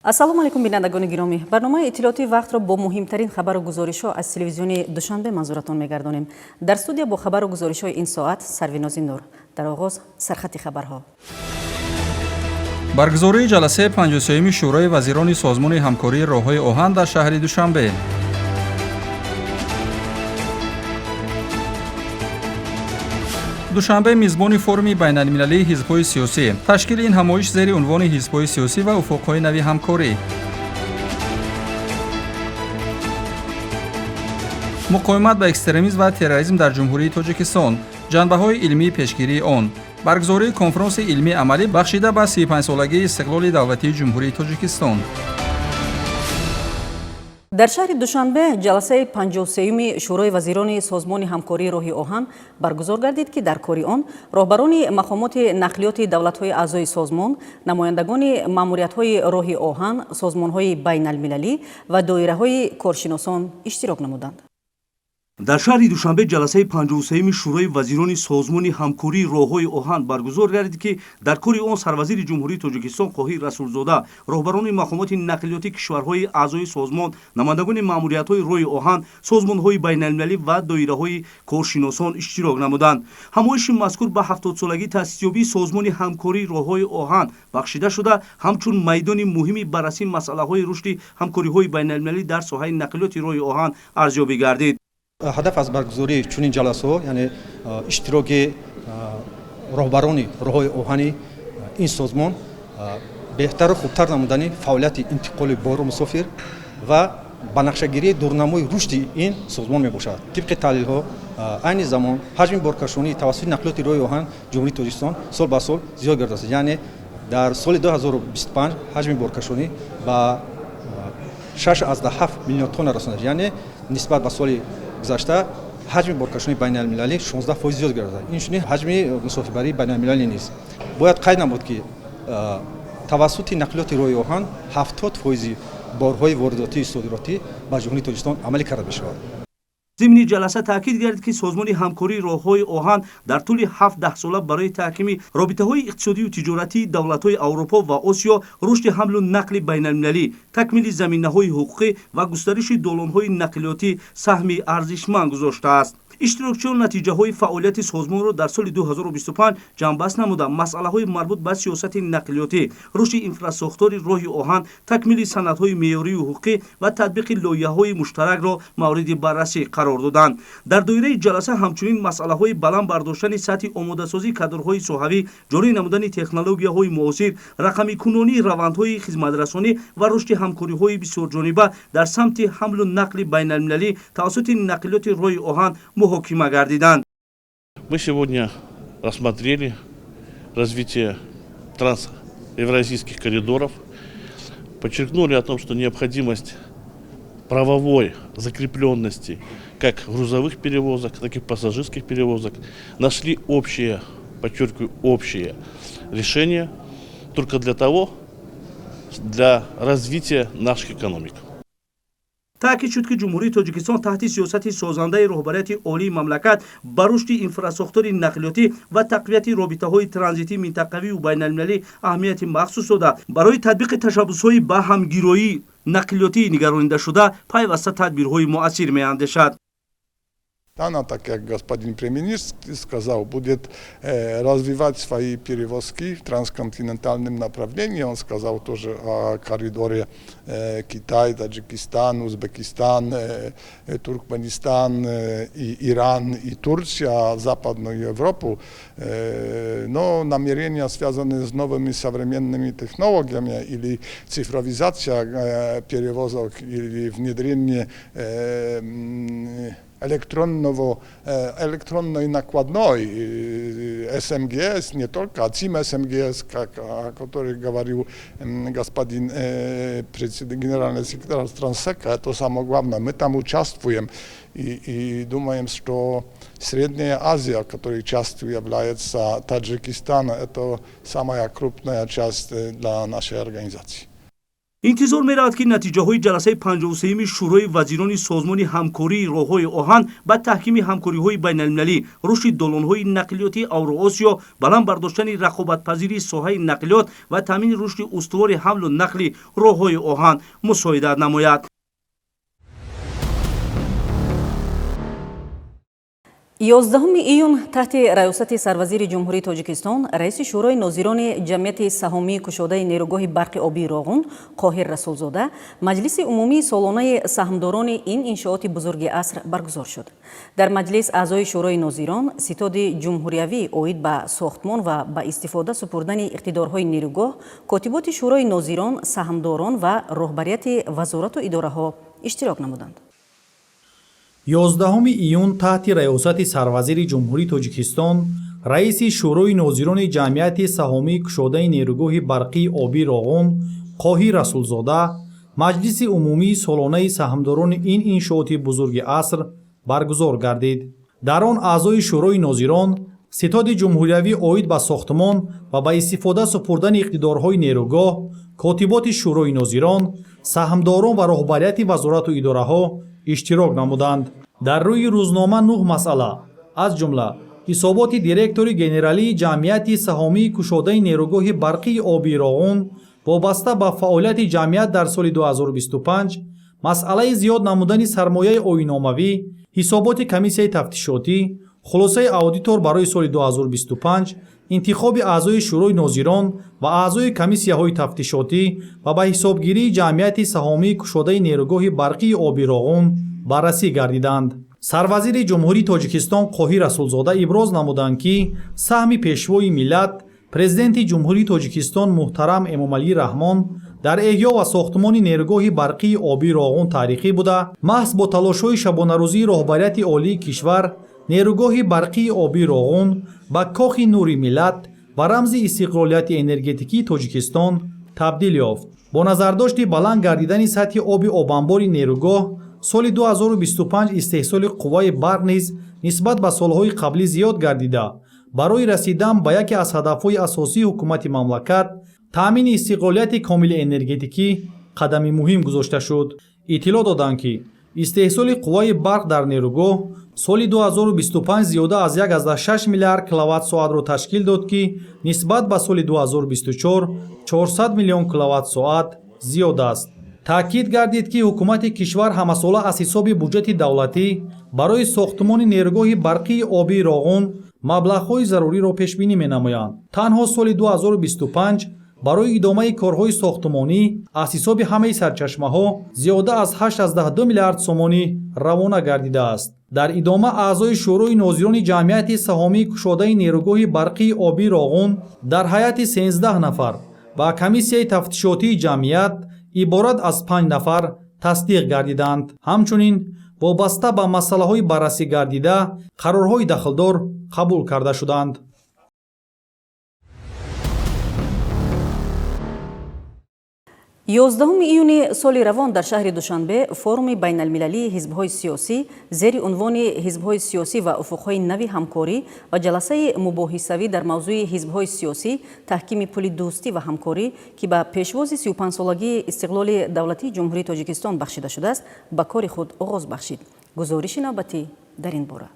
ассалому алайкум бинандагони гиромӣ, барномаи иттилоотии вақтро бо муҳимтарин хабару гузоришҳо аз телевизиони душанбе манзуратон мегардонем. Дар студия бо хабару гузоришҳои ин соат Сарвинози Нур. Дар оғоз сархати хабарҳо. баргузории ҷаласаи 53-уми шӯрои вазирони созмони ҳамкории роҳҳои оҳан дар шаҳри Душанбе. душанбе мизбони форуми байналмилалии ҳизбҳои сиёсӣ. ташкили ин ҳамоиш зери унвони ҳизбҳои сиёсӣ ва уфуқҳои нави ҳамкорӣ. муқовимат ба экстремизм ва терроризм дар ҷумҳурии Тоҷикистон. ҷанбаҳои илмии пешгирии он. баргузории конфронси илмии амалӣ бахшида ба 35-солагии истиқлоли давлатии ҷумҳурии Тоҷикистон. дар шаҳри Душанбе ҷаласаи 53-юми шӯрои вазирони созмони ҳамкории роҳи оҳан баргузор гардид, ки дар кори он роҳбарони мақомоти нақлиёти давлатҳои аъзои созмон, намояндагони маъмуриятҳои роҳи оҳан, созмонҳои байналмилалӣ ва доираҳои коршиносон иштирок намуданд. дар шаҳри Душанбе ҷаласаи 53-юми шӯрои вазирони созмони ҳамкории роҳҳои оҳан баргузор гардид, ки дар кори он сарвазири ҷумҳурии Тоҷикистон Қоҳир Расулзода, роҳбарони мақомоти нақлиёти кишварҳои аъзои созмон, намояндагони маъмуриятҳои роҳи оҳан, созмонҳои байналмилалӣ ва доираҳои коршиносон иштирок намуданд. ҳамоиши мазкур ба 70-солагии таъсисёбии созмони ҳамкории роҳҳои оҳан бахшида шуда, ҳамчун майдони муҳими баррасии масъалаҳои рушди ҳамкориҳои байналмилалӣ дар соҳаи нақлиёти роҳи оҳан арзёбӣ гардид. ҳадаф аз баргузории чунин ҷаласаҳо, яъне иштироки роҳбарони роҳҳои оҳани ин созмон беҳтару хубтар намудани фаъолияти интиқоли бору мусофир ва ба нақшагирии дурнамои рушди ин созмон мебошад. тибқи таҳлилҳо айни замон ҳаҷми боркашонии тавассути нақлиёти роҳи оҳан ҷумҳурии Тоҷикистон сол ба сол зиёд гардидааст. яъне дар соли 2025 ҳаҷми боркашонӣ ба 6,7 миллион тонна расонад. яъне нисбат ба соли гузашта ҳаҷми боркашони байналмилалӣ 16% зиёд гардид. инчунин ҳаҷми мусофирбарии байналмилалӣ низ бояд қайд намуд, ки тавассути нақлиёти роҳи оҳан 70% борҳои воридотии содиротӣ ба ҷумҳурии Тоҷикистон амалӣ карда мешавад. зимни ҷаласа таъкид гардид, ки созмони ҳамкории роҳҳои оҳан дар тӯли 7-10 сола барои таҳкими робитаҳои иқтисодию тиҷоратии давлатҳои Аврупо ва Осиё, рушди ҳамлу нақли байналмилалӣ, такмили заминаҳои ҳуқуқӣ ва густариши долонҳои нақлиётӣ саҳми арзишманд гузоштааст. иштирокчиён натиҷаҳои фаъолияти созмонро дар соли 2025 ҷамъбаст намуда, масъалаҳои марбут ба сиёсати нақлиётӣ, рушди инфраструктури роҳи оҳан, такмили санадҳои меъёрию ҳуқуқӣ ва татбиқи лоиҳаҳои муштаракро мавриди баррасӣ қарор доданд. дар доираи ҷаласа ҳамчунин масъалаҳои баланд бардоштани сатҳи омодасозии кадрҳои соҳавӣ, ҷорӣ намудани технологияҳои муосир, рақамикунонии равандҳои хизматрасонӣ ва рушди ҳамкориҳои бисёрҷониба дар самти ҳамлу нақли байналмилалӣ тавассути нақлиёти роҳи оҳан муҳокима гардиданд. Мы сегодня рассмотрели развитие трансевразийских коридоров, подчеркнули о том, что необходимость правовой закрепленности как грузовых перевозок, так и пассажирских перевозок, нашли общее, подчеркиваю, общее решение только для развития наших экономик. таъкид шуд, ки ҷумҳурии Тоҷикистон таҳти сиёсати созандаи роҳбарияти олии мамлакат ба рушди инфраструктури нақлиётӣ ва тақвияти робитаҳои транзитӣ минтақавию байналмилалӣ аҳамияти махсус дода, барои татбиқи ташаббусҳои ба ҳамгироии нақлиётӣ нигаронидашуда пайваста тадбирҳои муассир меандешад. Она, так как господин премьер-министр сказал, будет развивать свои перевозки в трансконтинентальном направлении. Он сказал тоже о коридоре Китай, Таджикистан, Узбекистан, Туркменистан, и Иран, и Турция, Западную Европу. Но намерения, связанные с новыми современными технологиями или цифровизация перевозок, или внедрение электронной накладной СМГС, не только ЦИМ СМГС, о которой говорил господин генеральный секретарь Транссека, это самое главное. Мы там участвуем и думаем, что Средняя Азия, которой частью является Таджикистан, это самая крупная часть для нашей организации. интизор меравад ки натиҷаҳои ҷаласаи 53-ми шӯрои вазирони созмони ҳамкории роҳҳои оҳан ба таҳкими ҳамкориҳои байналмилалӣ, рушди долонҳои нақлиёти Авроосиё, баланд бардоштани рақобатпазирии соҳаи нақлиёт ва таъмини рушди устувори ҳамлу нақли роҳҳои оҳан мусоидат намояд. 11 июн таҳти раёсати сарвазири ҷумҳурии Тоҷикистон раиси шӯрои нозирони ҷамъияти саҳомии кушодаи нерӯгоҳи барқи обии Роғун Қоҳир Расулзода маҷлиси умумии солонаи саҳмдорони ин иншооти бузурги аср баргузор шуд. Дар маҷлис аъзои шӯрои нозирон ситоди ҷумҳуриявӣ оид ба сохтмон ва ба истифода супурдани иқтидорҳои нерӯгоҳ, котиботи шӯрои нозирон, саҳмдорон ва роҳбарияти вазорату идораҳо иштирок намуданд. 11 июн таҳти раёсати сарвазири ҷумҳурии Тоҷикистон раиси шӯрои нозирони ҷамъияти саҳомии кушодаи нерӯгоҳи барқии обии Роғун Қоҳир Расулзода маҷлиси умумии солонаи саҳмдорони ин иншооти бузурги аср баргузор гардид. дар он аъзои шӯрои нозирон ситоди ҷумҳуриявӣ оид ба сохтмон ва ба истифода супурдани иқтидорҳои нерӯгоҳ, котиботи шӯрои нозирон, саҳмдорон ва роҳбарияти вазорату идораҳо иштирок намуданд. дар рӯи рӯзнома 9 масъала аз ҷумла ҳисоботи директори генералии ҷамъияти саҳомии кушодаи нерӯгоҳи барқии обии Роғун вобаста ба фаъолияти ҷамъият дар соли 2025, масъалаи зиёд намудани сармояи оиномавӣ, ҳисоботи комиссияи тафтишотӣ, хулосаи аудитор барои соли 2025, интихоби аъзои шӯрои нозирон ва аъзои комиссияҳои тафтишотӣ ва ба ҳисобгирии ҷамъияти саҳомии кушодаи нерӯгоҳи барқии обии Роғун баррасӣ гардиданд. сарвазири ҷумҳурии Тоҷикистон Қоҳир Расулзода иброз намуданд, ки саҳми пешвои миллат президенти ҷумҳурии Тоҷикистон муҳтарам Эмомалӣ Раҳмон дар эҳё ва сохтмони нерӯгоҳи барқии обии Роғун таърихӣ буда, маҳз бо талошҳои шабонарӯзии роҳбарияти олии кишвар нерӯгоҳи барқии обии Роғун ба кохи нури миллат ва рамзи истиқлолияти энергетикии Тоҷикистон табдил ёфт. бо назардошти баланд гардидани сатҳи оби обанбори нерӯгоҳ, соли 2025 истеҳсоли қувваи барқ низ нисбат ба солҳои қаблӣ зиёд гардида, барои расидан ба яке аз ҳадафҳои асосии ҳукумати мамлакат, таъмини истиқлолияти комили энергетикӣ қадами муҳим гузошта шуд. иттилоъ доданд, ки истеҳсоли қувваи барқ дар нерӯгоҳ соли 2025 зиёда аз 1,6 миллиард киловатт-соатро ташкил дод, ки нисбат ба соли 2024 400 миллион киловатт-соат зиёд аст. таъкид гардид, ки ҳукумати кишвар ҳамасола аз ҳисоби буҷети давлатӣ барои сохтмони нерӯгоҳи барқии обии Роғун маблағҳои заруриро пешбинӣ менамоянд. танҳо соли 2025 барои идомаи корҳои сохтмонӣ аз ҳисоби ҳамаи сарчашмаҳо зиёда аз 8,2 миллиард сомонӣ равона гардидааст. дар идома аъзои шӯрои нозирони ҷамъияти саҳомии кушодаи нерӯгоҳи барқии обии Роғун дар ҳайати 13 нафар ва комиссияи тафтишотии ҷамъият иборат аз 5 нафар тасдиқ гардиданд. ҳамчунин вобаста ба масъалаҳои баррасӣ гардида қарорҳои дахлдор қабул карда шуданд. 11 июни соли равон дар шаҳри Душанбе форуми байналмилалии ҳизбҳои сиёсӣ зери унвони ҳизбҳои сиёсӣ ва уфуқҳои нави ҳамкорӣ ва ҷаласаи мубоҳисавӣ дар мавзӯи ҳизбҳои сиёсӣ таҳкими пули дӯстӣ ва ҳамкорӣ, ки ба пешвози 35-солагии истиқлоли давлатии ҷумҳурии Тоҷикистон бахшида шудааст, ба кори худ оғоз бахшид. гузориши навбатӣ дар ин бора.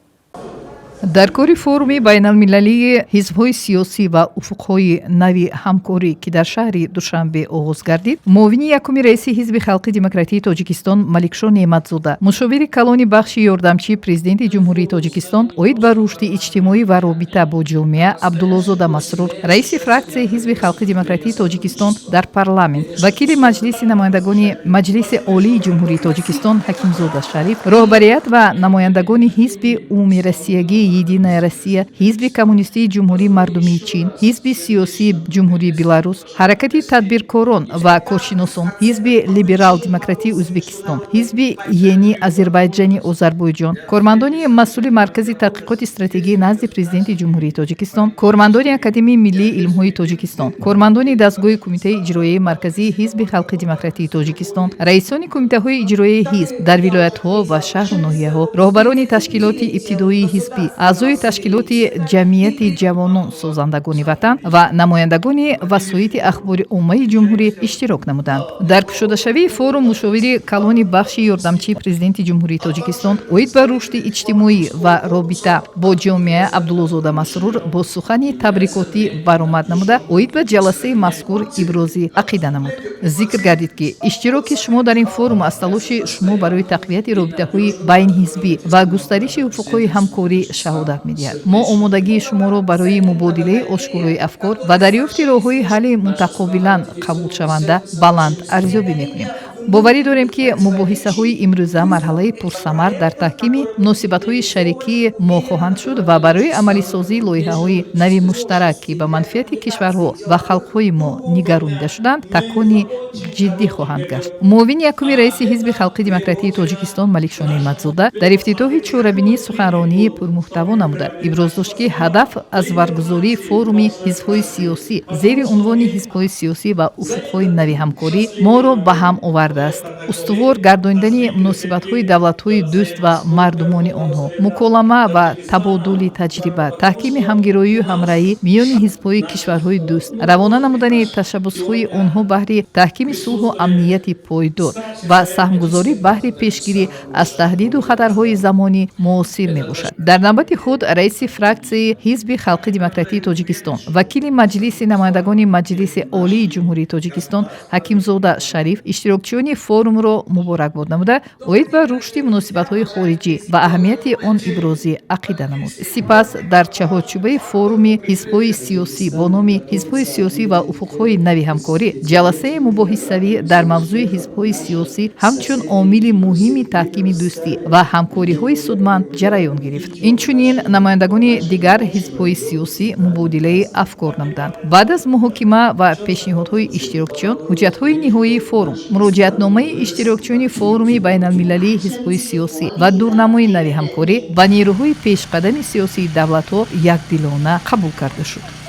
дар кори форуми байналмилалии ҳизбҳои сиёсӣ ва уфуқҳои нави ҳамкорӣ, ки дар шаҳри Душанбе оғоз гардид, муовини якуми раиси ҳизби халқи демократии Тоҷикистон Маликшо Неъматзода, мушовири калони бахши ёрдамчии президенти ҷумҳурии Тоҷикистон оид ба рушди иҷтимоӣ ва робита бо ҷомеа Абдуллозода Масрур, раиси фраксияи ҳизби халқи демократии Тоҷикистон дар парламент, вакили маҷлиси намояндагони Маҷлиси олии ҷумҳурии Тоҷикистон Ҳакимзода Шариф, роҳбарият ва намояндагони ҳизби умумии Россиягии Единая Россия, ҳизби коммунистии ҷумҳурии мардумии Чин, ҳизби сиёсии ҷумҳурии Беларус, ҳаракати тадбиркорон ва коршиносон, ҳизби либерал-демократии Ӯзбекистон, ҳизби Йени Азербайҷани Озарбойҷон, кормандони масъули маркази тадқиқоти стратегӣ назди президенти ҷумҳурии Тоҷикистон, кормандони Академияи миллии илмҳои Тоҷикистон, кормандони дастгоҳи кумитаи иҷроияи марказии ҳизби халқи демократии Тоҷикистон, раисони кумитаҳои иҷроияи ҳизб дар вилоятҳо ва шаҳру ноҳияҳо, роҳбарони ташкилоти ибтидоии ҳизбӣ اعضای تشکیلات جمعیت جوانان سازندگان وطن و نمایندگان وسایط اخبار عمومی جمهوری اشتراک نمودند. در گشوده‌شوی فورум مشاور کلان بخش یاردمچی پرزیدنت جمهوری تاجیکستان اوید به رشد اجتماعی و رابطه با جامعه عبدالله‌زاده مسرور با سخن تبریکاتی برآمد نموده اوید به جلسه مذکور ابراز عقیده نمود. ذکر گردید که اشتراک شما در این فورум از تلاش شما برای تقویت رابطه‌های بین حزبی و گسترش افق‌های همکاری شهادت می‌دهد. ما آمادگی شما را برای مبادله آشکارای افکار و دریافت راه‌های حل متقابلاً قبول شونده بلند ارزیابی می‌کنیم. باوری داریم که مباحثه‌های امروزه مرحله پرثمر در تحکیم مناسبت‌های شریکی ما خواهند شد و برای عملی سازی لایحه‌های نوی مشترک که به منفعت کشورها و خلق‌های ما نگرانیده شدند تکانی جدی خواهند گشت. معاون یکم رئیس حزب خلقی دموکراتی تاجیکستان ملک نعمت‌زاده در افتتاح چهاربینی سخنرانی پرمحتوا نموده ابراز داشت که هدف از برگزاری فورум حزب‌های سیاسی زیر عنوان حزب‌های سیاسی و افق‌های نوی همکاری ما را به هم آورد است. استوار گرداندن مناسبت‌های دولت‌های دوست و مردمان آنها، مکالمه و تبادل تجربه، تحکیم همگرایی و همراهی میان حزب‌های کشورهای دوست، روانه نمودن تشبس‌های آنها بهر تحکیم صلح و امنیت پایدار و سهمگذاری بهر پیشگیری از تهدید و خطرهای زمانی معاصر میباشد. در نوبت خود رئیس فراکسیون حزب خلقی دموکراتی تاجیکستان، وکیل مجلس نمایندگان مجلس عالی جمهوری تاجیکستان حکیمزاده شریف اشتراکچیان فورум را مبارکباد نموده اوید به رشد مناسبت‌های خارجی و اهمیت آن ابراز عقیده نمود. سپس در چهارچوبه فورум حزب‌های سیاسی با نام حزب‌های سیاسی و افق‌های نوی همکاری جلسه مباحثه‌ای در موضوع حزب‌های سیاسی همچون عامل مهم تحکیم دوستی و همکاری‌های سودمند جریان گرفت. اینچنین نمایندگان دیگر حزب‌های سیاسی مبادله افکار نمودند. بعد از محاکمه و پیشنهادهای اشتراکچیان حجت‌های نهایی فورум مراجعتنامه اشتراکچیان فورум بین المللی حزب‌های سیاسی و دورنمای نوی همکاری با نیروهای پیشقدم سیاسی دولت‌ها یکدلانه قبول کرده شد.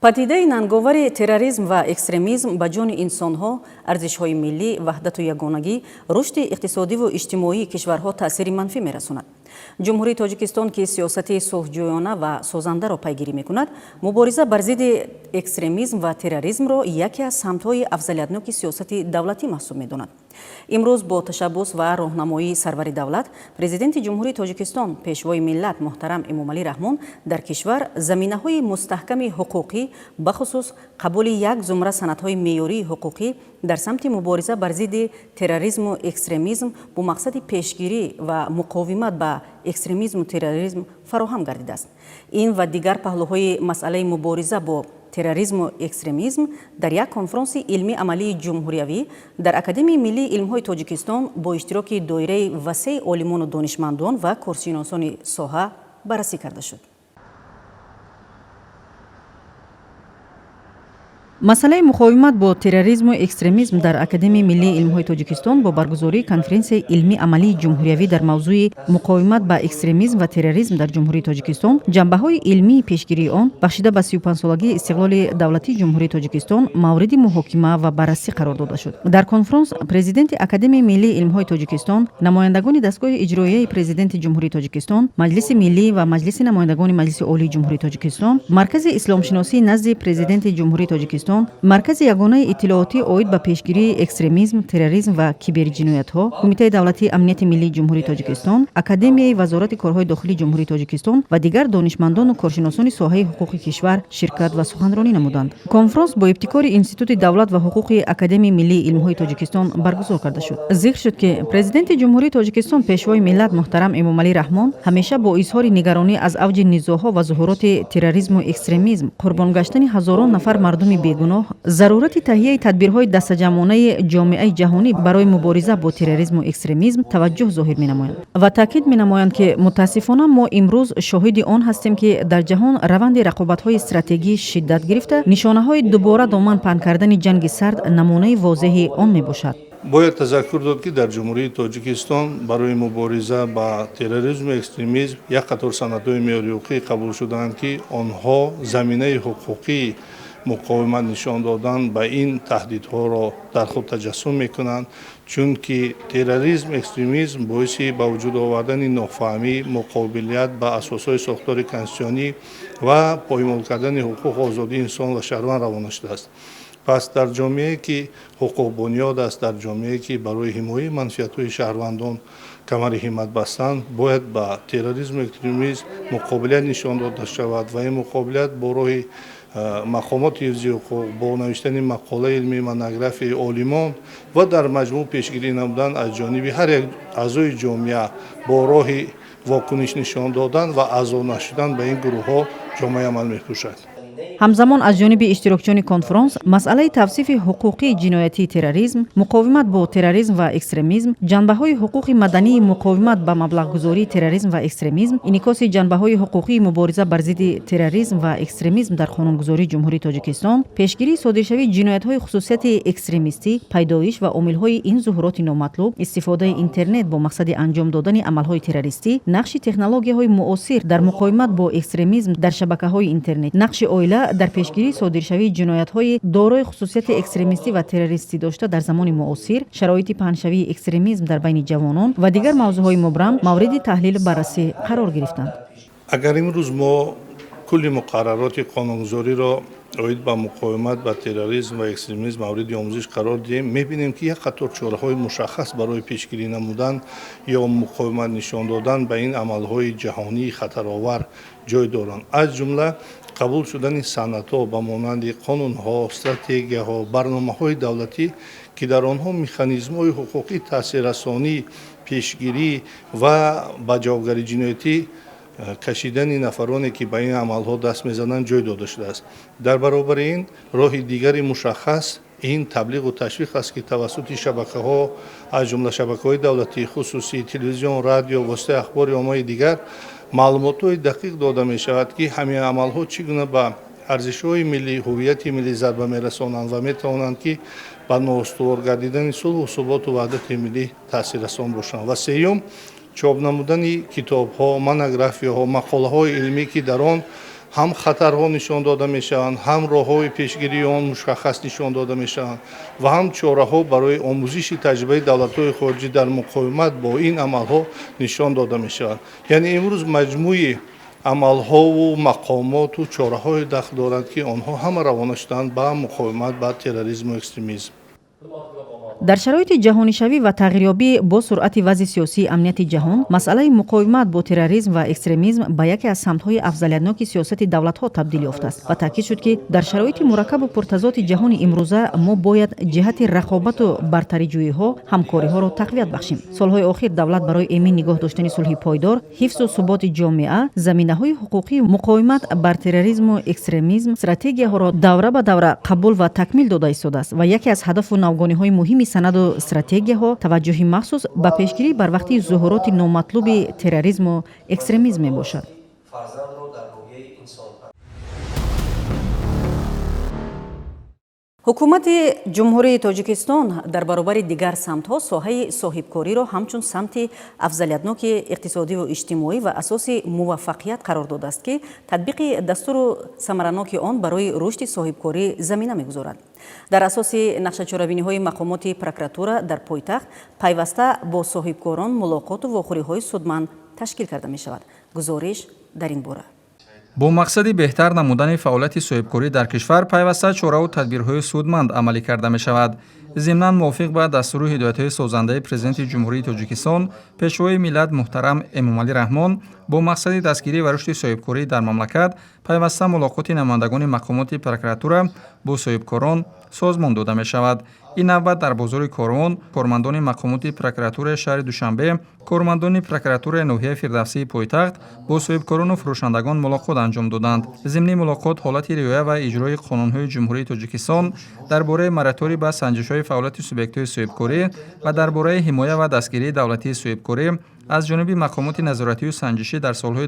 پدیده ننگاور تروریسم و اکستریمیسم به جان انسان‌ها، ارزش‌های ملی، وحدت و یگانگی، رشد اقتصادی و اجتماعی کشورها تأثیر منفی می‌رساند. جمهوری تاجیکستان که سیاست صلح‌جویانه و سازنده را پیگیری می‌کند، مبارزه بر ضد اکستریمیسم و تروریسم را یکی از سمت‌های افضلیت‌ناک سیاست دولتی محسوب می‌داند. امروز با تشبث و راهنمایی سرور دولت، پرزیدنت جمهوری تاجیکستان پیشوای ملت محترم امامعلی رحمان در کشور زمینه‌های مستحکم حقوقی بخصوص قبول یک زمره سندهای معیاری حقوقی در سمت مبارزه بر ضد تروریسم و اکستریمیسم با مقصد پیشگیری و مقاومت به اکستریمیسم و تروریسم فراهم گردیده است. این و دیگر پهلوهای مسئله مبارزه با تروریسم و اکستریمیسم در یک کنفرانس علمی عملی جمهوریوی در اکادمی ملی علم‌های تاجیکستان با اشتراک دایره وسیع عالمان و دانشمندان و کارشناسان ساحه بررسی کرده شد. مسئله مقاومت با تروریسم و اکستریمیسم در اکادمی ملی علم‌های تاجیکستان با برگزاری کنفرانس علمی عملی جمهوریوی در موضوع مقاومت با اکستریمیسم و تروریسم در جمهوری تاجیکستان، جنبه‌های علمی پیشگیری آن بخشیده به 35 سالگی استقلال دولتی جمهوری تاجیکستان مورد محاکمه و بررسی قرار داده شد. در کنفرانس پرزیدنت اکادمی ملی علم‌های تاجیکستان، نمایندگان دستگاه اجرایی پرزیدنت جمهوری تاجیکستان، مجلس ملی و مجلس نمایندگان مجلس عالی جمهوری تاجیکستان، مرکز اسلام شناسی نزد پرزیدنت جمهوری تاجیکستان، مرکز یگانه اطلاعاتی عاید به پیشگیری اکستریمیسم، تروریسم و کیبرجنایت‌ها، کمیته دولتی امنیت ملی جمهوری تاجیکستان، اکادمی وزارت کارهای داخلی جمهوری تاجیکستان و دیگر دانشمندان و کارشناسان ساحه حقوق کشور شرکت و سخنرانی نمودند. کنفرانس با ابتکار انستیتوت دولت و حقوق اکادمی ملی علم‌های تاجیکستان برگزار کرده شد. ذکر شد که پرزیدنت جمهوری تاجیکستان پیشوای ملت محترم امامعلی رحمان همیشه با اظهار نگرانی از اوج نزاع‌ها و ظهورات تروریسم و اکستریمیسم، قربان گشتن هزاران نفر مردم بیگناه، ضرورت تهیه تدبیرهای دستجمعانه جامعه جهانی برای مبارزه با تروریسم و اکستریمیسم توجه ظاهر می‌نمایند و تاکید می‌نمایند که متاسفانه ما امروز شاهد آن هستیم که در جهان روند رقابت‌های استراتژیکی شدت گرفته، نشانه‌های دوباره دامن پهن کردن جنگ سرد نمونه واضح آن میباشد. باید تذکر داد که در جمهوری تاجیکستان برای مبارزه با تروریسم و اکستریمیسم یک قطار سندهای معیاری حقوقی قبول شدند که آنها زمینه حقوقی مقاومت نشان دادن به این تهدیدها را در خود تجسم میکنند، چون که تروریسم، اکستریمیسم باعث به وجود آوردن نافهمی، مقابلیت به اساسهای ساختار کنستیتوشنی و پایمال کردن حقوق آزادی انسان و شهروند روانه شده است. پس در جامعه که حقوق بنیاد است، در جامعه که برای حمایت منفعت‌های شهروندان کمر همت بستند، باید با تروریسم و اکستریمیسم مقابلت نشان داده شود و این مقابلت با راه مقامات حفظی حقوق، با نوشتن مقاله علمی، منوگراف عالمان و در مجموع پیشگیری نمودن از جانب هر یک اعضای جامعه با راه واکنش نشان دادن و اعضا نشدن به این گروه ها جامعه عمل می‌کشد. ҳамзамон аз ҷониби иштирокчиёни конфаронс масъалаи тавсифи ҳуқуқии ҷиноятии терроризм, муқовимат бо терроризм ва экстремизм, ҷанбаҳои ҳуқуқи мадании муқовимат ба маблағгузории терроризм ва экстремизм, инъикоси ҷанбаҳои ҳуқуқии мубориза бар зидди терроризм ва экстремизм дар қонунгузории ҷумҳурии Тоҷикистон, пешгирии содиршавии ҷиноятҳои хусусияти экстремистӣ, пайдоиш ва омилҳои ин зуҳуроти номатлуб, истифодаи интернет бо мақсади анҷом додани амалҳои террористӣ, нақши технологияҳои муосир дар муқовимат бо экстремизм дар шабакаҳои интернет, нақши оила дар пешгирии содиршавии ҷиноятҳои дорои хусусияти экстремистӣ ва террористӣ дошта дар замони муосир, шароити паҳншавии экстремизм дар байни ҷавонон ва дигар мавзӯъҳои мубрам мавриди таҳлилу баррасӣ қарор гирифтанд. агар имрӯз мо кулли муқаррароти қонунгузориро оид ба муқовимат ба терроризм ва экстремизм мавриди омӯзиш қарор диҳем, мебинем ки як қатор чораҳои мушаххас барои пешгирӣ намудан ё муқовимат нишон додан ба ин амалҳои ҷаҳонии хатаровар ҷой доранд. аз ҷумла қабул шудани санадҳо ба монанди қонунҳо, стратегияҳо, барномаҳои давлатӣ ки дар онҳо механизмҳои ҳуқуқӣ таъсиррасонӣ, пешгирӣ ва ба ҷавобгарии ҷиноятӣ кашидани нафароне ки ба ин амалҳо даст мезананд ҷой дода шудааст. дар баробари ин роҳи дигари мушаххас ин таблиғу ташвиқ аст ки тавассути шабакаҳо аз ҷумла шабакаҳои давлатӣ, хусусӣ, телевизион, радио, воситаи ахбори оммаи дигар маълумотҳои дақиқ дода мешавад ки ҳамин амалҳо чӣ гуна ба арзишҳои миллӣ, ҳуввияти миллӣ зарба мерасонанд ва метавонанд ки ба ноустувор гардидани сулҳу суботу ваҳдати миллӣ таъсиррасон бошанд. ва сеюм, чоп намудани китобҳо, монографияҳо, мақолаҳои илмӣ ки дар он ҳам хатарҳо нишон дода мешаванд, ҳам роҳҳои пешгирии он мушаххас нишон дода мешаванд ва ҳам чораҳо барои омӯзиши таҷрибаи давлатҳои хориҷӣ дар муқовимат бо ин амалҳо нишон дода мешаванд. яъне имрӯз маҷмӯи амалҳову мақомоту чораҳое дахл доранд ки онҳо ҳама равона шуданд ба муқовимат ба терроризму экстремизм. дар шароити ҷаҳонишавӣ ва тағйирёбӣ бо суръати вазъи сиёсии амнияти ҷаҳон, масъалаи муқовимат бо терроризм ва экстремизм ба яке аз самтҳои афзалиятноки сиёсати давлатҳо табдил ёфтааст ва таъкид шуд ки дар шароити мураккабу пуртазоти ҷаҳони имрӯза мо бояд ҷиҳати рақобату бартариҷӯиҳо ҳамкориҳоро тақвият бахшем. солҳои охир давлат барои эмин нигоҳ доштани сулҳи пойдор, ҳифзу суботи ҷомеа, заминаҳои ҳуқуқии муқовимат бар терроризму экстремизм стратегияҳоро давра ба давра қабул ва такмил дода истодааст ва яке аз ҳадафу навгониҳои муҳими санаду стратегияҳо таваҷҷӯҳи махсус ба пешгирӣ бар вақти зуҳуроти номатлуби терроризму экстремизм мебошад. ҳукумати ҷумҳурии Тоҷикистон дар баробари дигар самтҳо соҳаи соҳибкориро ҳамчун самти афзалиятноки иқтисодиву иҷтимоӣ ва асоси муваффақият қарор додааст ки татбиқи дастуру самараноки он барои рушди соҳибкорӣ замина мегузорад. дар асоси нақшачорабиниҳои мақомоти прокуратура дар пойтахт пайваста бо соҳибкорон мулоқоту вохӯриҳои судманд ташкил карда мешавад. гузориш дар ин бора. бо мақсади беҳтар намудани фаъолияти соҳибкорӣ дар кишвар пайваста чораву тадбирҳои судманд амалӣ карда мешавад. зимнан мувофиқ ба дастуру ҳидоятҳои созандаи президенти ҷумҳурии Тоҷикистон пешвои миллат муҳтарам Эмомалӣ Раҳмон бо мақсади дастгирӣ ва рушди соҳибкорӣ дар мамлакат пайваста мулоқоти намояндагони мақомоти прокуратура бо соҳибкорон созмон дода мешавад. ин навбат дар бозори Корвон кормандони мақомоти прокуратураи шаҳри Душанбе, кормандони прокуратураи ноҳияи Фирдавсии пойтахт бо соҳибкорону фурӯшандагон мулоқот анҷом доданд. зимни мулоқот ҳолати риоя ва иҷрои қонунҳои ҷумҳурии Тоҷикистон дар бораи мораторӣ ба санҷишҳои фаъолияти субъектҳои соҳибкорӣ ва дар бораи ҳимоя ва дастгирии давлатии соҳибкорӣ از جانب مقامات نظارتی و سنجشی در سالهای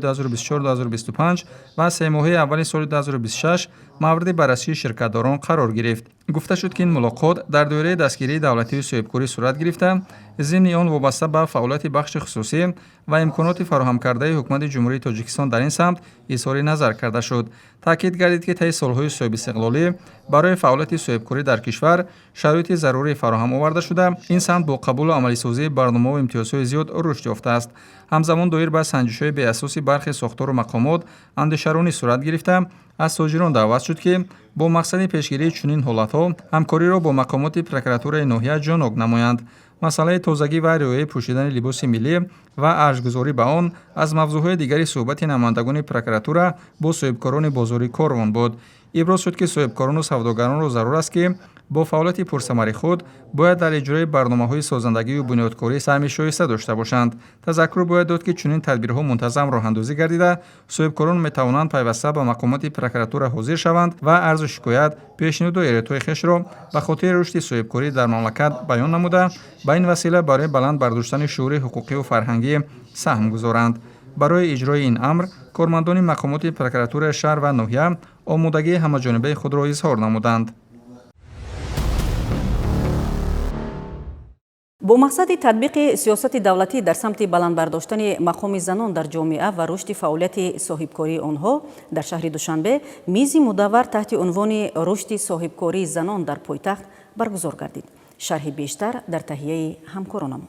2024-2025 و 3 ماهه اول سال 2026 مورد بررسی شرکتداران قرار گرفت. گفته شد که این ملاقات در دوره دستگیری دولتی و صاحبکاری صورت گرفته، ضمن آن وابسته به فعالیت بخش خصوصی و امکانات فراهم کرده حکومت جمهوری تاجیکستان در این سمت اظهار نظر کرده شد. تاکید گردید که طی سالهای صاحب استقلالی برای فعالیت صاحبکاری در کشور شرایط ضروری فراهم آورده شده، این سمت با قبول و عملی سازی برنامه و امتیازهای زیاد رشد یافته است. همزمان دایر به سنجش‌های بی اساس برخی ساختار و مقامات اندیشه‌رانی صورت گرفته، از تاجران دعوت شد که با مقصد پیشگیری چنین حالت‌ها همکاری را با مقامات پروکراتورای ناحیه جانب نمایند. مسئله تازگی و رعایت پوشیدن لباس ملی و ارزگذاری به آن از موضوعهای دیگری صحبت نمایندگان پروکراتور با صاحبکاران بازاری کاروان بود. ابراز شد که صاحبکاران و سوداگران را ضرور است که با فعالیت پرثمر خود باید در اجرای برنامه‌های سازندگی و بنیادکاری سهم شایسته داشته باشند. تذکر باید داد که چنین تدبیرها منتظم راه‌اندازی گردیده، صاحبکاران می‌توانند پیوسته به مقامات پروکراتور حاضر شوند و عرض شکایت، پیشنهاد و ایرادهای خویش را به خاطر رشد صاحبکاری در مملکت بیان نموده، به این وسیله برای بلند برداشتن شعور حقوقی و فرهنگی سهم گذارند. برای اجرای این امر، کارمندان مقامات پروکراتور شهر و ناحیه آمادگی همه‌جانبه خود را اظهار نمودند. با مقصد تطبیق سیاست دولتی در سمت بلند برداشتن مقام زنان در جامعه و رشد فعالیت صاحبکاری آنها در شهر دوشنبه میزی مدور تحت عنوان رشد صاحبکاری زنان در پایتخت برگزار گردید. شرح بیشتر در تهیه همکارانمان.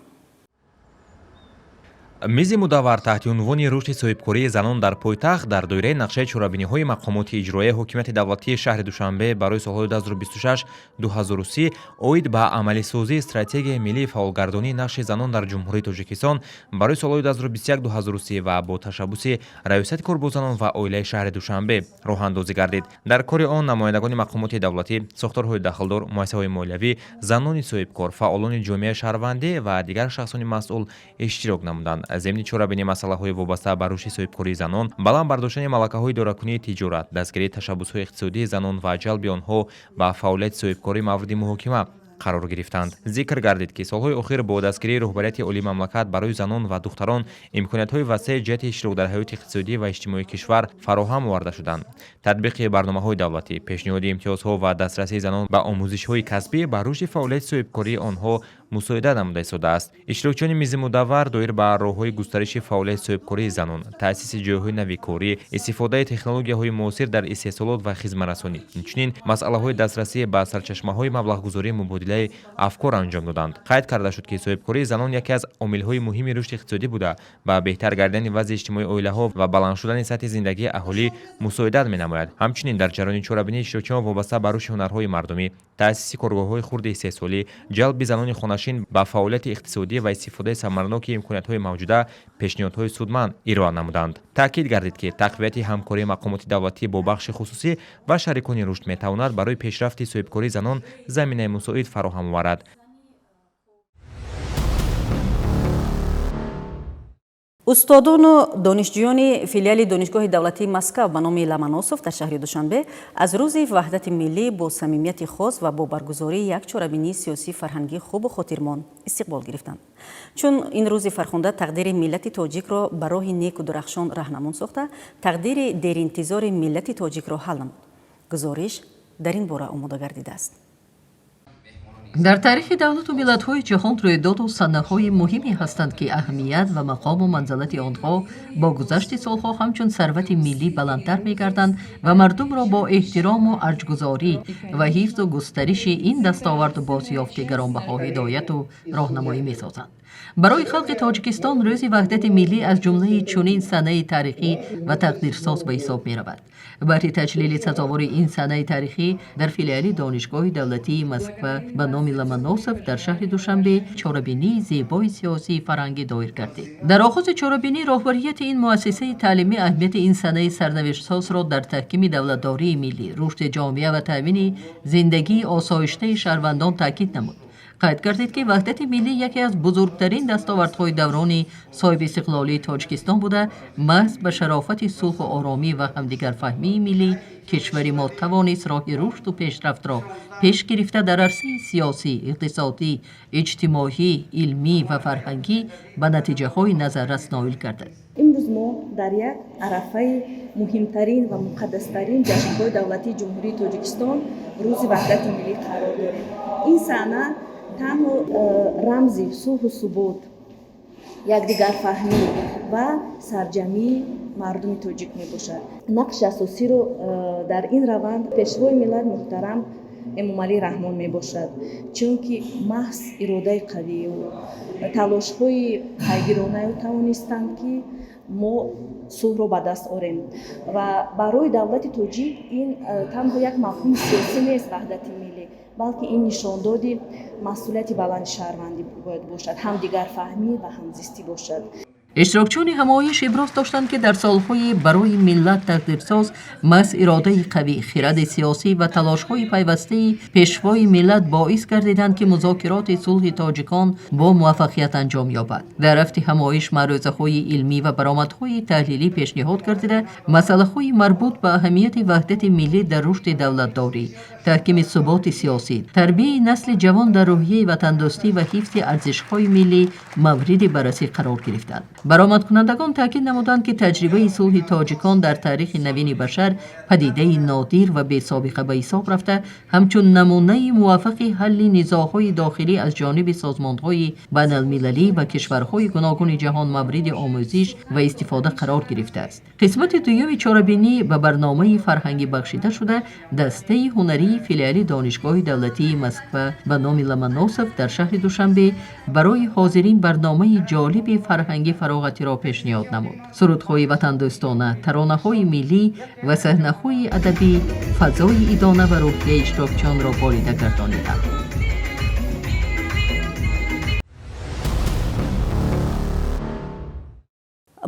میزی مدور تحت عنوان رشد صاحبکاری زنان در پایتخت در دایره نقشه چاره‌بینی‌های مقامات اجرایی حکومت دولتی شهر دوشنبه برای سال‌های 2026-2030 اوید به عملی سازی استراتژی ملی فعالگردانی نقش زنان در جمهوری تاجیکستان برای سال‌های 2021-2030 و با تشبث ریاست کاربازان و عائله شهر دوشنبه راه اندازی گردید. در کار آن نمایندگان مقامات دولتی، ساختارهای داخلدار، مؤسسه‌های مالیوی، زنان صاحبکار، فعالان جامعه شهروندی و دیگر شخصان مسئول اشتراک نمودند. ضمن چاره‌بینی مسائل‌های وابسته به رشد صاحبکاری زنان، بلند برداشتن ملکه‌های اداره‌کنی تجارت، دستگیری تشبث‌های اقتصادی زنان و جلب آنها به فعالیت صاحبکاری مورد محاکمه قرار گرفتند. ذکر گردید که سالهای اخیر با دستگیری رهبریت عالی مملکت برای زنان و دختران امکانات‌های وسیع جهت اشتراک در حیات اقتصادی و اجتماعی کشور فراهم آورده شدند. تطبیق برنامه‌های دولتی، پیشنهاد امتیازها و دسترسی زنان به آموزش‌های کسبی به رشد فعالیت صاحبکاری آنها مساعده نموده ایستاده است. اشتراکچیان میز مدور دایر به راه‌های گسترش فعالیت صاحبکاری زنان، تأسیس جای‌های نوین کاری، استفاده تکنولوژی‌های معاصر در استحصالات و خدمت‌رسانی، همچنین مسئله‌های دسترسی به سرچشمه‌های مبلغ‌گذاری مبادله افکار انجام دادند. قید کرده شد که صاحبکاری زنان یکی از عامل‌های مهم رشد اقتصادی بوده و بهتر گردیدن وضع اجتماعی عائله‌ها و بلند شدن سطح زندگی اهالی مساعدت می‌نماید. همچنین در جریان چاره‌بینی اشتراکیان وابسته به رشد هنرهای مردمی، تأسیس کارگاه‌های خرد استحصالی، جلب زنان خانه‌نشین به فعالیت اقتصادی و استفاده ثمرناک امکانات‌های موجوده پیشنهادهای سودمند ارائه نمودند. تاکید گردید که تقویت همکاری مقامات دولتی با بخش خصوصی و شریکان رشد می‌تواند برای پیشرفت صاحبکاری زنان زمینه مساعد فراهم آورد. استادان و دانشجویان فیلیال دانشگاه دولتی مسکو به نام لمناسوف در شهر دوشنبه از روز وحدت ملی با صمیمیت خاص و با برگزاری یک چاره‌بینی سیاسی فرهنگی خوب و خاطرمان استقبال گرفتند. چون این روز فرخنده تقدیر ملت تاجیک را به راه نیک و درخشان راهنمون ساخته، تقدیر دیر انتظار ملت تاجیک را حل نمود. گزارش در این باره آماده گردیده است. در تاریخ دولت و ملت‌های جهان رویداد و صحنه‌های مهمی هستند که اهمیت و مقام و منزلت آنها با گذشت سالها همچون ثروت ملی بلندتر می‌گردند و مردم را با احترام و ارجگذاری و حفظ و گسترش این دستاورد و بازیافت گرانبها هدایت و راهنمایی می‌سازند. برای خلق تاجیکستان روز وحدت ملی از جمله چنین صحنه تاریخی و تقدیرساز به حساب می‌رود. برای تجلیل سزاوار این صحنه تاریخی در فیلیال دانشگاه دولتی مسکو به نام لمناسوف در شهر دوشنبه چاره‌بینی زیبای سیاسی فرهنگی دایر گردید. در آغاز چاره‌بینی رهبریت این مؤسسه تعلیمی اهمیت این صحنه سرنوشت‌ساز را در تحکیم دولتداری ملی، رشد جامعه و تامین زندگی آسایشته شهروندان تاکید نمود. قید گردید که وحدت ملی یکی از بزرگترین دستاوردهای دوران صاحب استقلالی تاجیکستان بوده، محض به شرافت صلح و آرامی و همدیگر فهمی ملی کشور ما توانست راه رشد و پیشرفت را پیش گرفته در عرصه سیاسی، اقتصادی، اجتماعی، علمی و فرهنگی به نتیجه های نظررس نائل گردد. امروز ما در یک عرفه مهمترین و مقدسترین جشن‌های دولتی جمهوری تاجیکستان روز وحدت ملی قرار داریم. این صحنه تنها رمزی صلح و ثبات، یکدیگر فهمی و سرجمی مردم تاجیک می باشد. نقش اساسی رو در این روند پیشوای ملت محترم امامعلی رحمان می باشد، چون که محض اراده قوی و تلاش های پیگیرانه توانستند که ما صلح رو به دست آوریم و برای دولت تاجیک این تنها یک مفهوم سیاسی نیست وحدت ملی، بلکه این نشانداد مسئولیت بلند شهروندی باید باشد، هم دیگر فهمی و همزیستی باشد. اشتراکچیان همایش ابراز داشتند که در سالهای برای ملت تقدیرساز محض اراده قوی، خرد سیاسی و تلاش‌های پیوسته پیشوای ملت باعث گردیدند که مذاکرات صلح تاجیکان با موفقیت انجام یابد. در رفت همایش معروضه‌های علمی و برآمدهای تحلیلی پیشنهاد گردیده مسائل مربوط به اهمیت وحدت ملی در رشد دولتداری، تحکیم ثبات سیاسی، تربیت نسل جوان در روحیه وطن‌دوستی و حفظ ارزش‌های ملی مورد بررسی قرار گرفتند. برآمدکنندگان تاکید نمودند که تجربه صلح تاجیکان در تاریخ نوین بشر پدیده نادر و بی سابقه به حساب رفته، همچون نمونه موفق حل نزاع‌های داخلی از جانب سازمان‌های بین‌المللی و کشورهای گوناگون جهان مورد آموزش و استفاده قرار گرفته است. قسمت دوم چاره‌بینی به برنامه فرهنگی بخشیده شده دسته هنری فیلیال دانشگاه دولتی مسکو به نام لمنوسف در شهر دوشنبه برای حاضرین برنامه جالب فرهنگی فراغتی را پیشنهاد نمود. سرودهای وطن دوستانه، ترانه‌های ملی و صحنه‌های ادبی فضای ایدانه و روحیه اشتراکچیان را بالیده گردانیدند.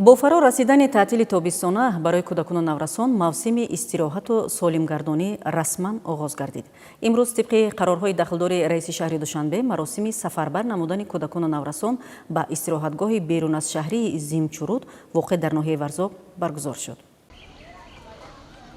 با فرا رسیدن تعطیل تابستانه برای کودکان و نورسان موسم استراحت و سالمگردانی رسما آغاز گردید. امروز طبق قرارهای داخلدار رئیس شهر دوشنبه مراسم سفربر نمودن کودکان و نورسان به استراحتگاه بیرون از شهری زیمچورود واقع در ناحیه ورزاق برگزار شد.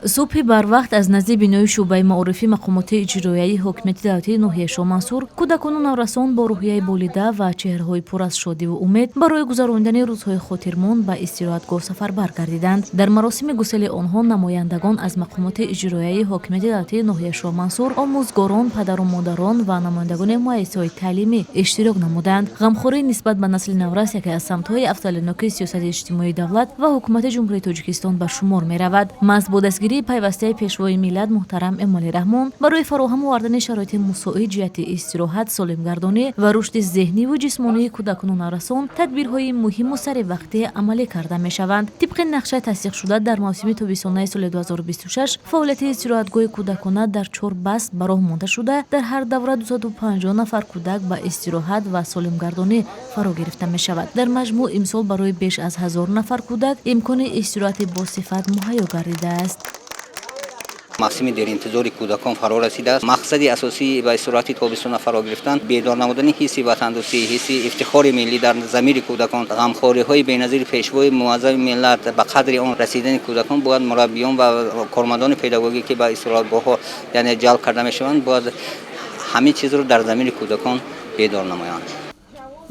صبح بر وقت از نزد بینای شعبه معارفی مقامات اجرایی حکومت دولتی ناحیه شامنصور کودکان و نورسان با روحیه بالیده و چهره‌های پر از شادی و امید برای گذراندن روزهای خاطرمون به استراحتگاه سفربر گردیدند. در مراسم گسیل آنها نمایندگان از مقامات اجرایی حکومت دولتی ناحیه شامنصور، آموزگاران، پدر و مادران و نمایندگان مؤسسه‌های تعلیمی اشتراک نمودند. غمخوری نسبت به نسل نورس یکی از سمت‌های افضل‌النوک سیاست اجتماعی دولت و حکومت جمهوری تاجیکستان به شمار می‌رود. محض پیوسته پیشوای ملت محترم امامعلی رحمان برای فراهم آوردن شرایط مساعد جهت استراحت، سالمگردانی و رشد ذهنی و جسمانی کودکان و نورسان تدبیرهای مهم و سر وقته عملی کرده می شوند. طبق نقشه تصدیق شده در موسم تابستانه سال 2026 فعالیت استراحتگاه کودکانه در 4 بست به راه مانده شده در هر دوره 250 نفر کودک به استراحت و سالمگردانی فرا گرفته می شود. در مجموع امسال برای بیش از 1000 نفر کودک امکان استراحت با صفت مهیا گردیده است. موسم در انتظار کودکان فرا رسیده است. مقصد اساسی به استراحت تابستان فرا گرفتن بیدار نمودن حس وطن‌دوستی، حس افتخار ملی در ضمیر کودکان، غمخوری‌های بی‌نظیر پیشوای معظم ملت به قدر آن رسیدن کودکان باید مربیان و کارمندان پداگوژیکی که به استراحتگاه‌ها یعنی جلب کرده می‌شوند باید همه چیز رو در ضمیر کودکان بیدار نمایند.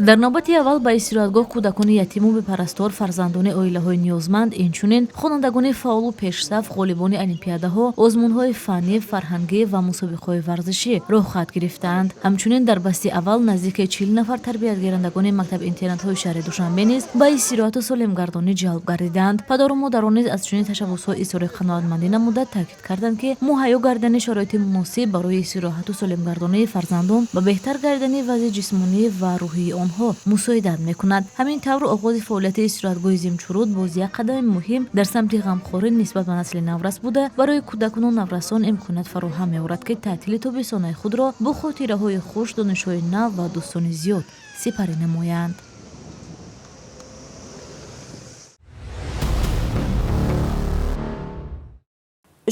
در نوبت اول به استراحتگاه کودکان یتیم و بپرستار فرزندان عائله‌های نیازمند اینچنین خوانندگان فعال و پیشصف غالبان المپیاده‌ها، آزمون‌های فنی، فرهنگی و مسابقه‌های ورزشی راه خط گرفتند. همچنین در بست اول نزدیک 40 نفر تربیتگرندگان مکتب اینترنت‌های شهر دوشنبه نیز به استراحت و سالمگردانی جلب گردیدند. پدر و مادران نیز از چنین تشبس‌ها اظهار قناعتمندی نموده تاکید کردند که مهیا گردن شرایط مناسب برای استراحت و سالمگردانی فرزندان به بهتر گردن وضع جسمانی و روحی ها مساعدت میکند. همین طور آغاز فعالیت استراحتگاه زیمچورود باز یک قدم مهم در سمت غمخوری نسبت به نسل نورس بوده برای کودکان و نورسان امکانات فراهم می‌آورد که تعطیل تابستانه خود را با خاطره‌های خوش، دانش‌های نو و دوستان زیاد سپری نمایند.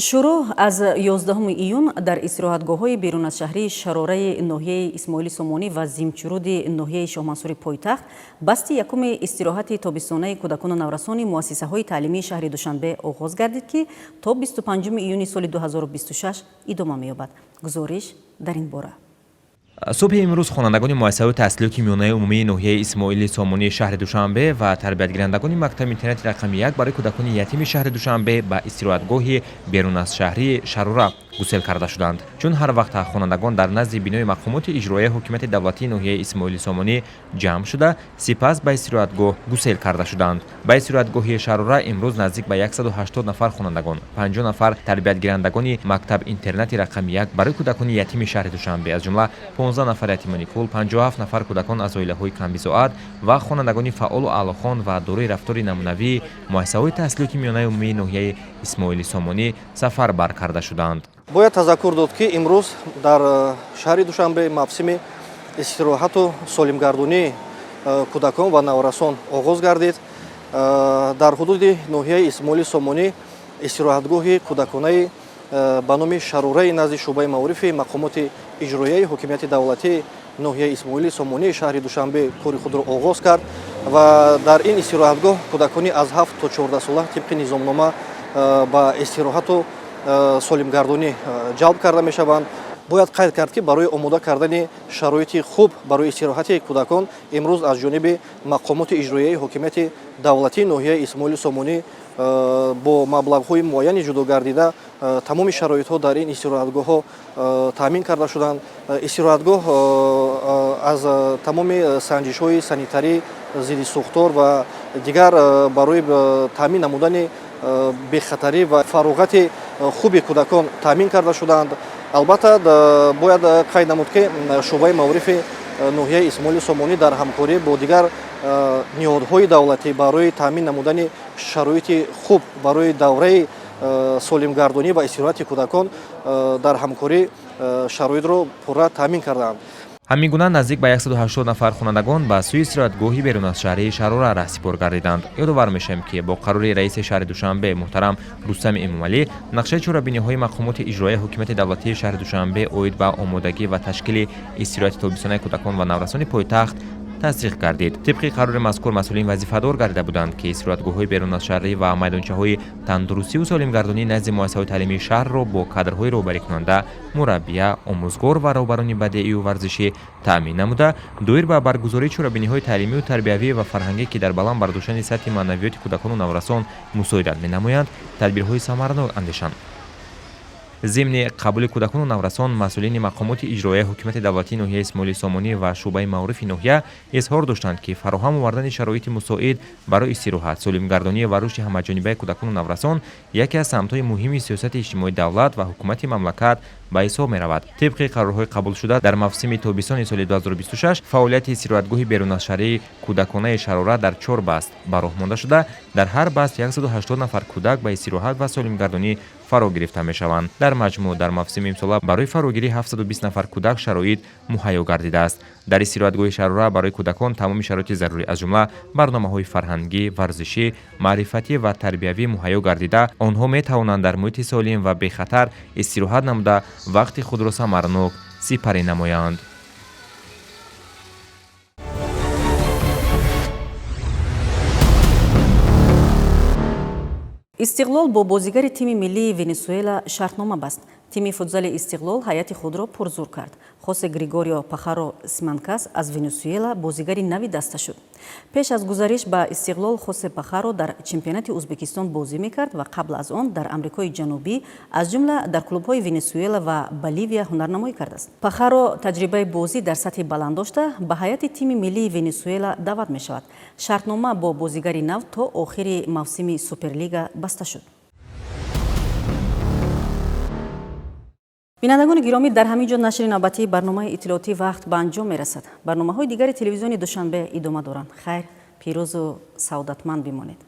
шуруъ аз 11 июн дар истироҳатгоҳҳои берун аз шаҳри шарораи ноҳияи исмоили сомонӣ ва зимчуруди ноҳияи шоҳмансури пойтахт басти якуми истироҳати тобистонаи кӯдакону наврасони муассисаҳои таълимии шаҳри душанбе оғоз гардид ки то 25 июни соли 2026 идома меёбад. гузориш дар ин бора. субҳи имрӯз хонандагони муассисаҳои таҳсилоти миёнаи умумии ноҳияи исмоили сомонии шаҳри душанбе ва тарбиятгирандагони мактаби интернети рақами 1 барои кӯдакони ятими шаҳри душанбе ба истироҳатгоҳи берун аз шаҳрии шарора гусел карда шуданд. чун ҳар вақт хонандагон дар назди бинои мақомоти иҷроияи ҳокимияти давлатии ноҳияи исмоили сомонӣ ҷамъ шуда сипас ба истироҳатгоҳ гусел карда шуданд. ба истироҳатгоҳи шарора имрӯз наздик ба 180 нафар хонандагон, 50 нафар тарбиятгирандагони мактаб интернати рақами 1 барои кӯдакони ятими шаҳри душанбе аз ҷумла 15 нафар ятимони кул, 57 нафар кӯдакон аз оилаҳои камбизоат ва хонандагони фаъолу аълохон ва дорои рафтори намунавии муассисаҳои таҳсилоти миёнаи умумии ноҳияи исмоили сомонӣ сафарбар карда шуданд. бояд тазаккур дод ки имрӯз дар шаҳри душанбе мавсими истироҳату солимгардонии кӯдакон ва наврасон оғоз гардид. дар ҳудуди ноҳияи исмоили сомонӣ истироҳатгоҳи кӯдаконаи ба номи шарораи назди шӯъбаи маърифи мақомоти иҷроияи ҳокимияти давлатии ноҳияи исмоили сомонии шаҳри душанбе кори худро оғоз кард ва дар ин истироҳатгоҳ кӯдакони аз 7 то 14 сола тибқи низомнома ба истироҳату солимгардонӣ ҷалб карда мешаванд. бояд қайд кард ки барои омода кардани шароити хуб барои истироҳати кӯдакон имрӯз аз ҷониби мақомоти иҷроияи ҳокимияти давлатии ноҳияи исмоили сомонӣ бо маблағҳои муайяни ҷудо гардида тамоми шароитҳо дар ин истироҳатгоҳҳо таъмин карда шуданд. истироҳатгоҳ аз тамоми санҷишҳои санитарӣ зидди сӯхтор ва дигар барои таъмин намудани бехатарӣ ва фароғати хуби кӯдакон таъмин карда шуданд. албатта бояд қайд намуд ки шӯъбаи маърифи ноҳияи исмоили сомонӣ дар ҳамкорӣ бо дигар ниҳодҳои давлатӣ барои таъмин намудани шароити хуб барои давраи солимгардонӣ ва истироҳати кӯдакон дар ҳамкорӣ шароитро пурра таъмин кардаанд. ҳамин гуна наздик ба 180 нафар хонандагон ба сӯи истироҳатгоҳи берун аз шаҳрии шарора раҳсипор гардиданд. ёдовар мешавем ки бо қарори раиси шаҳри душанбе муҳтарам рустами эмомалӣ нақшаи чорабиниҳои мақомоти иҷроияи ҳокимияти давлатии шаҳри душанбе оид ба омодагӣ ва ташкили истироҳати тобистонаи кӯдакон ва наврасони пойтахт тасдиқ гардид. тибқи қарори мазкур масъулин вазифадор гардида буданд ки истироҳатгоҳҳои берун аз шаҳрӣ ва майдончаҳои тандурустиву солимгардонӣ назди муассисаҳои таълимии шаҳрро бо кадрҳои роҳбарикунанда, мураббия, омӯзгор ва роҳбарони бадеию варзишӣ таъмин намуда доир ба баргузории чорабиниҳои таълимию тарбиявӣ ва фарҳангӣ ки дар баланд бардоштани сатҳи маънавиёти кӯдакону наврасон мусоидат менамоянд тадбирҳои самаранок андешанд. зимни қабули кӯдакону наврасон масъулини мақомоти иҷроияи ҳокимияти давлатии ноҳияи исмоили сомонӣ ва шӯъбаи маърифи ноҳия изҳор доштанд ки фароҳам овардани шароити мусоид барои истироҳат, солимгардонӣ ва рушди ҳамаҷонибаи кӯдакону наврасон яке аз самтҳои муҳими сиёсати иҷтимоии давлат ва ҳукумати мамлакат ба ҳисоб меравад. тибқи қарорҳои қабулшуда дар мавсими тобистони соли 2026 фаъолияти истироҳатгоҳи берун аз шаҳрии кӯдаконаи шарора дар 4 баст ба роҳ монда шуда дар ҳар баст 180 нафар кӯдак ба истироҳат ва солимгардонӣ фаро гирифта мешаванд. дар маҷмӯъ дар мавсими имсола барои фарогирии 720 нафар кӯдак шароит муҳайё гардидааст. дар истироҳатгоҳи шарора барои кӯдакон тамоми шароити зарури аз ҷумла барномаҳои фарҳангӣ, варзишӣ, маърифатӣ ва тарбиявӣ муҳайё гардида онҳо метавонанд дар муҳити солим ва бехатар истироҳат намуда вақти худро самаранок сипарӣ намоянд. истиқлол бо бозигари тими миллии венесуэла шартнома баст. тими футзали истиқлол ҳайати худро пурзур кард. хосе григорио пахаро симанкас аз венесуэла бозигари нави даста шуд. пеш аз гузариш ба истиқлол хосе пахаро дар чемпионати ӯзбекистон бозӣ мекард ва қабл аз он дар амрикои ҷанубӣ аз ҷумла дар клубҳои венесуэла ва боливия ҳунарнамоӣ кардааст. пахаро таҷрибаи бозӣ дар сатҳи баланд дошта ба ҳайати тими миллии венесуэла даъват мешавад. шартнома бо бозигари нав то охири мавсими суперлига баста шуд. бинандагони гиромӣ, дар ҳамин ҷо нашри навбатии барномаи иттилоотии вақт ба анҷом мерасад. барномаҳои дигари телевизиони душанбе идома доранд. хайр, пирӯзу саодатманд бимонед.